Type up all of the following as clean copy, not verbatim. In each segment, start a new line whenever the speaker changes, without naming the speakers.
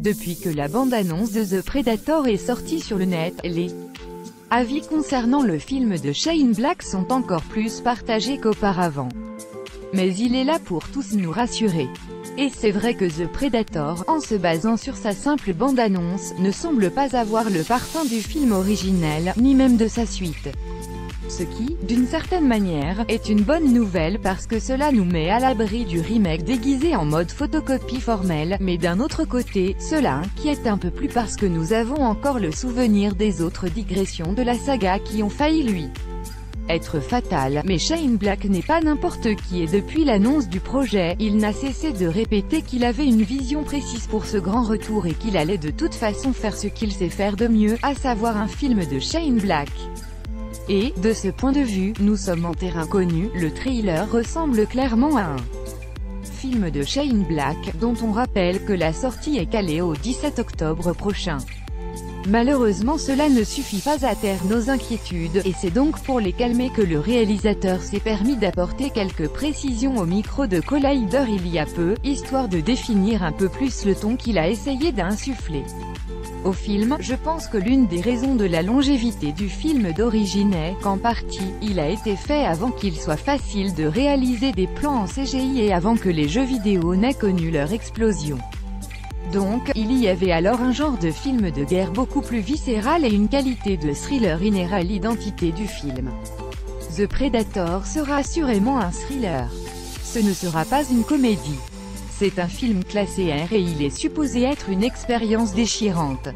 Depuis que la bande-annonce de The Predator est sortie sur le net, les avis concernant le film de Shane Black sont encore plus partagés qu'auparavant. Mais il est là pour tous nous rassurer. Et c'est vrai que The Predator, en se basant sur sa simple bande-annonce, ne semble pas avoir le parfum du film originel, ni même de sa suite. Ce qui, d'une certaine manière, est une bonne nouvelle parce que cela nous met à l'abri du remake déguisé en mode photocopie formelle, mais d'un autre côté, cela inquiète un peu plus parce que nous avons encore le souvenir des autres digressions de la saga qui ont failli lui être fatales. Mais Shane Black n'est pas n'importe qui et depuis l'annonce du projet, il n'a cessé de répéter qu'il avait une vision précise pour ce grand retour et qu'il allait de toute façon faire ce qu'il sait faire de mieux, à savoir un film de Shane Black. Et, de ce point de vue, nous sommes en terrain connu, le trailer ressemble clairement à un film de Shane Black, dont on rappelle que la sortie est calée au 17 octobre prochain. Malheureusement cela ne suffit pas à taire nos inquiétudes, et c'est donc pour les calmer que le réalisateur s'est permis d'apporter quelques précisions au micro de Collider il y a peu, histoire de définir un peu plus le ton qu'il a essayé d'insuffler au film. Je pense que l'une des raisons de la longévité du film d'origine est qu'en partie, il a été fait avant qu'il soit facile de réaliser des plans en CGI et avant que les jeux vidéo n'aient connu leur explosion. Donc, il y avait alors un genre de film de guerre beaucoup plus viscéral et une qualité de thriller inhérente à l'identité du film. The Predator sera assurément un thriller. Ce ne sera pas une comédie. C'est un film classé R et il est supposé être une expérience déchirante.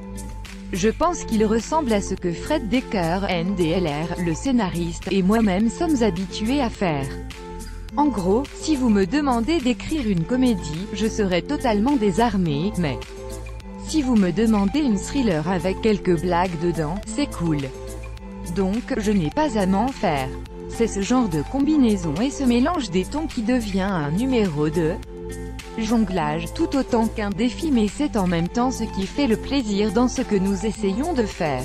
Je pense qu'il ressemble à ce que Fred Dekker, NDLR, le scénariste, et moi-même sommes habitués à faire. En gros, si vous me demandez d'écrire une comédie, je serai totalement désarmé, mais si vous me demandez une thriller avec quelques blagues dedans, c'est cool. Donc, je n'ai pas à m'en faire. C'est ce genre de combinaison et ce mélange des tons qui devient un numéro de jonglage, tout autant qu'un défi, mais c'est en même temps ce qui fait le plaisir dans ce que nous essayons de faire.